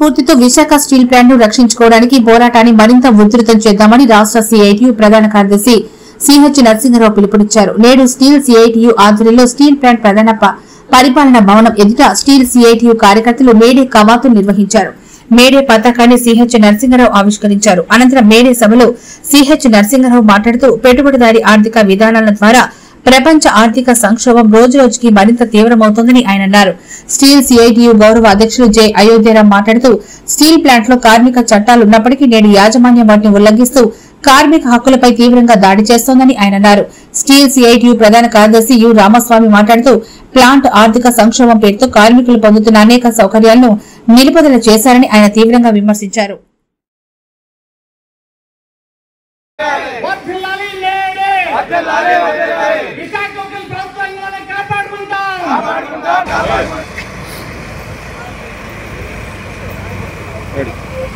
స్ఫూర్తితో Visakha steel plant ను రక్షించుకోవడానికి పోరాటాన్ని మరింత ఉధృతం చేద్దామని రాష్ట్ర సిఐటియు ప్రధాన కార్యదర్శి సిహెచ్ నరసింహరావు పిలుపునిచ్చారు. నేడు స్టీల్ సిఐటియు ఆధ్వర్యంలో స్టీల్ ప్లాంట్ ప్రధాన పరిపాలన భవనం ఎదుట స్టీల్ సిఐటియు కార్యకర్తలు మేడే కవాతు నిర్వహించారు. మేడే పతాకాన్ని సిహెచ్ నరసింహరావు ఆవిష్కరించారు. అనంతరం మేడే సభలో సిహెచ్ నరసింహరావు మాట్లాడుతూ పెట్టుబడిదారీ ఆర్థిక విధానాల ద్వారా ప్రపంచ ఆర్థిక సంక్షోభం రోజురోజుకి మరింత తీవ్రమవుతోందని ఆయన అన్నారు. స్టీల్ సిఐటియు గౌరవ అధ్యక్షులు జె అయోధ్యరావు మాట్లాడుతూ స్టీల్ ప్లాంట్ లో కార్మిక చట్టాలు ఉన్నప్పటికీ నేడు యాజమాన్యం వాటిని ఉల్లంఘిస్తూ కార్మిక హక్కులపై తీవ్రంగా దాడి చేస్తోందని ఆయన అన్నారు. స్టీల్ సిఐటియు ప్రధాన కార్యదర్శి యు రామస్వామి మాట్లాడుతూ ప్లాంట్ ఆర్థిక సంక్షోభం పేరుతో కార్మికులు పొందుతున్న అనేక సౌకర్యాలను నిలుపుదల చేశారని ఆయన తీవ్రంగా విమర్శించారు.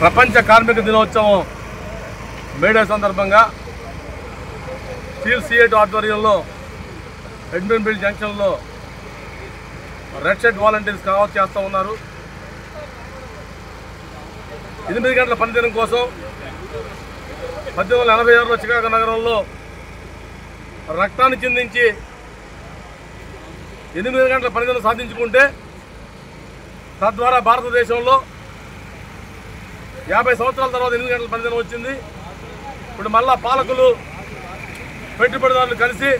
ప్రపంచ కార్మిక దినోత్సవం మేడే సందర్భంగా స్టీల్ సిఐటియు ఆధ్వర్యంలో ఎడ్మిన్బిల్ జంక్షన్లో రెడ్ షర్ట్ వాలంటీర్స్ కావచ్చు చేస్తూ ఉన్నారు. 8 గంటల పనిదినం కోసం 1886లో చికాగో నగరంలో రక్తాన్ని చిందించి 8 గంటల పనిదినం సాధించుకుంటే తద్వారా భారతదేశంలో 50 సంవత్సరాల తర్వాత 8 గంటల పనిదినం వచ్చింది. ఇప్పుడు మళ్ళా పాలకులు పెట్టుబడిదారులు కలిసి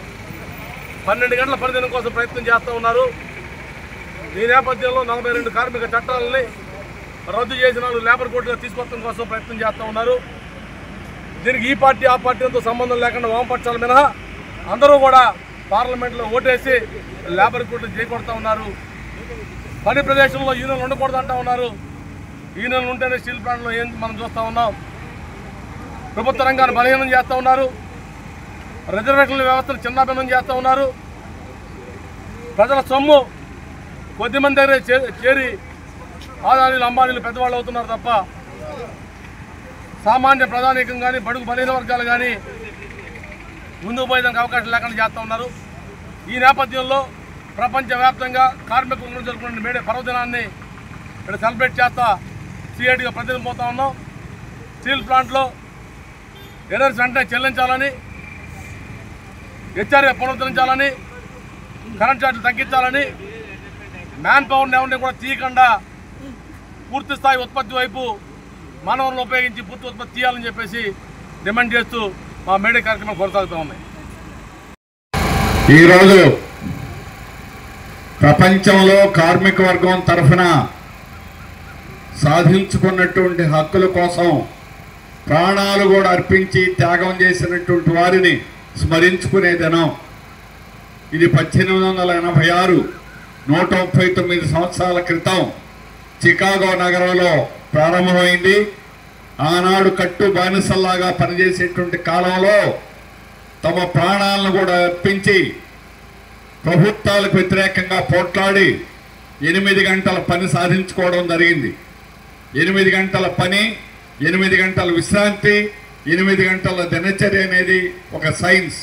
12 గంటల పనిదినం కోసం ప్రయత్నం చేస్తూ ఉన్నారు. ఈ నేపథ్యంలో 42 కార్మిక చట్టాలని రద్దు చేసిన లేబర్ కోర్టుగా తీసుకొచ్చడం కోసం ప్రయత్నం చేస్తూ ఉన్నారు. దీనికి ఈ పార్టీ ఆ పార్టీలతో సంబంధం లేకుండా వామపక్షాల మినహా అందరూ కూడా పార్లమెంట్లో ఓటేసి లేబర్ కోర్టు చేకొడతా ఉన్నారు. పని ప్రదేశంలో యూనియన్లు ఉండకూడదు అంటూ ఉన్నారు. యూనియన్లు ఉంటేనే స్టీల్ ప్లాంట్లో ఏం మనం చూస్తూ ఉన్నాం. ప్రభుత్వ రంగాన్ని బలహీనం చేస్తూ ఉన్నారు. రిజర్వేషన్ల వ్యవస్థను చిన్నాభిన్నం చేస్తూ ఉన్నారు. ప్రజల సొమ్ము కొద్దిమంది దగ్గర చేరి ఆదానీలు అంబానీలు పెద్దవాళ్ళు అవుతున్నారు తప్ప సామాన్య ప్రధానికం కానీ బడుగు బలహీన వర్గాలు కానీ ముందుకు పోయేదానికి అవకాశం లేకుండా చేస్తూ ఉన్నారు. ఈ నేపథ్యంలో ప్రపంచవ్యాప్తంగా కార్మికులను జరుపుకునే మేడే పర్వదినాన్ని ఇక్కడ సెలబ్రేట్ చేస్తా సిఐటిగా ప్రతినిధి పోతా ఉన్నాం. స్టీల్ ప్లాంట్లో ఎర్రర్స్ వెంటనే చెల్లించాలని, హెచ్ఆర్ఏ పునరుద్ధరించాలని, కరెంట్ ఛార్జీలు తగ్గించాలని, మ్యాన్ పవర్ని ఎవరిని కూడా తీయకుండా పూర్తి స్థాయి ఉత్పత్తి వైపు మానవులను ఉపయోగించి పూర్తి ఉత్పత్తి తీయాలని చెప్పేసి డిమాండ్ చేస్తూ మా మేడే కార్యక్రమాలు కొనసాగుతూ ఉన్నాయి. ఈరోజు ప్రపంచంలో కార్మిక వర్గం తరఫున సాధించుకున్నటువంటి హక్కుల కోసం ప్రాణాలు కూడా అర్పించి త్యాగం చేసినటువంటి వారిని స్మరించుకునే దినం ఇది. 1886 139 సంవత్సరాల క్రితం చికాగో నగరంలో ప్రారంభమైంది. ఆనాడు కట్టు బానిసల్లాగా పనిచేసేటువంటి కాలంలో తమ ప్రాణాలను కూడా అర్పించి ప్రభుత్వాలకు వ్యతిరేకంగా పోట్లాడి 8 గంటల పని సాధించుకోవడం జరిగింది. 8 గంటల పని, 8 గంటల విశ్రాంతి, 8 గంటల దినచర్య అనేది ఒక సైన్స్.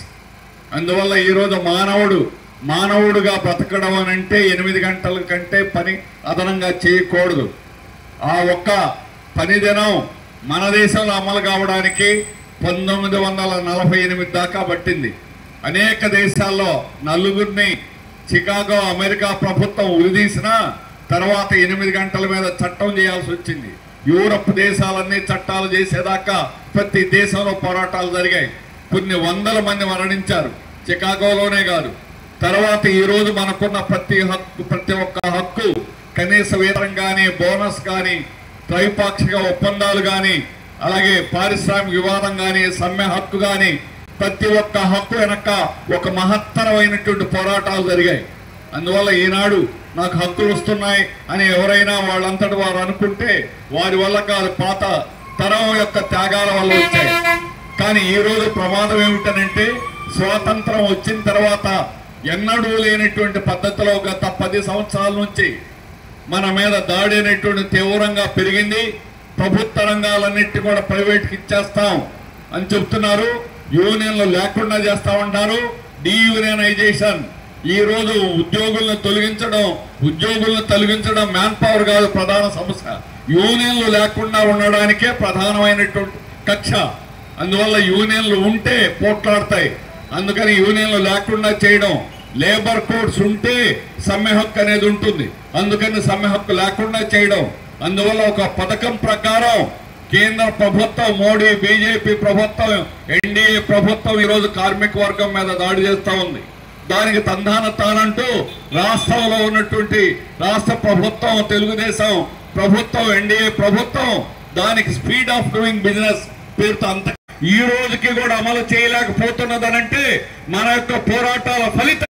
అందువల్ల ఈరోజు మానవుడుగా బ్రతకడం అని అంటే 8 గంటల కంటే పని అదనంగా చేయకూడదు. ఆ ఒక్క పని దినం మన దేశంలో అమలు కావడానికి 1948 దాకా పట్టింది. అనేక దేశాల్లో నలుగురిని చికాగో అమెరికా ప్రభుత్వం ఉరిదీసిన తర్వాత 8 గంటల మీద చట్టం చేయాల్సి వచ్చింది. యూరప్ దేశాలన్నీ చట్టాలు చేసేదాకా ప్రతి దేశంలో పోరాటాలు జరిగాయి. కొన్ని వందల మంది మరణించారు, చికాగోలోనే కాదు. తర్వాత ఈరోజు మనకున్న ప్రతి ఒక్క హక్కు, కనీస వేతనం కానీ, బోనస్ కానీ, త్రైపాక్షిక ఒప్పందాలు కానీ, అలాగే పారిశ్రామిక వివాదం కానీ, సమ్మె హక్కు కానీ, ప్రతి ఒక్క హక్కు వెనక ఒక మహత్తరమైనటువంటి పోరాటాలు జరిగాయి. అందువల్ల ఈనాడు నాకు హక్కులు వస్తున్నాయి అని ఎవరైనా వాళ్ళంతటి వారు అనుకుంటే వారి వల్ల కాదు, పాత తరం యొక్క త్యాగాల వల్ల వచ్చాయి. కానీ ఈరోజు ప్రమాదం ఏమిటనంటే స్వాతంత్రం వచ్చిన తర్వాత ఎన్నడూ లేనటువంటి పద్ధతిలో గత 10 సంవత్సరాల నుంచి మన మీద దాడి అనేటువంటి తీవ్రంగా పెరిగింది. ప్రభుత్వ రంగాలన్నిటి కూడా ప్రైవేట్కి ఇచ్చేస్తాం అని చెప్తున్నారు. యూనియన్లు లేకుండా చేస్తామంటారు. డీయూనియనైజేషన్ ఈ రోజు ఉద్యోగులను తొలగించడం మ్యాన్ పవర్ కాదు ప్రధాన సమస్య. యూనియన్లు లేకుండా ఉండడానికే ప్రధానమైనటువంటి కక్ష. అందువల్ల యూనియన్లు ఉంటే పోట్లాడతాయి. అందుకని యూనియన్లు లేకుండా చేయడం, లేబర్ కోడ్స్ ఉంటే సమ్మె హక్కు అనేది ఉంటుంది, అందుకని సమ్మె హక్కు లేకుండా చేయడం. అందువల్ల ఒక పథకం ప్రకారం కేంద్ర ప్రభుత్వం, మోడీ బీజేపీ ప్రభుత్వం, ఎన్డీఏ ప్రభుత్వం ఈరోజు కార్మిక వర్గం మీద దాడి చేస్తూ ఉంది. దానికి తానంటూ రాష్ట్రంలో ఉన్నటువంటి రాష్ట్ర ప్రభుత్వం, తెలుగుదేశం ప్రభుత్వం, ఎన్డీఏ ప్రభుత్వం దానికి స్పీడ్ ఆఫ్ డూయింగ్ బిజినెస్ పేరుతో అంత ఈ రోజుకి కూడా అమలు చేయలేకపోతున్నదనంటే మన యొక్క పోరాటాల ఫలితం.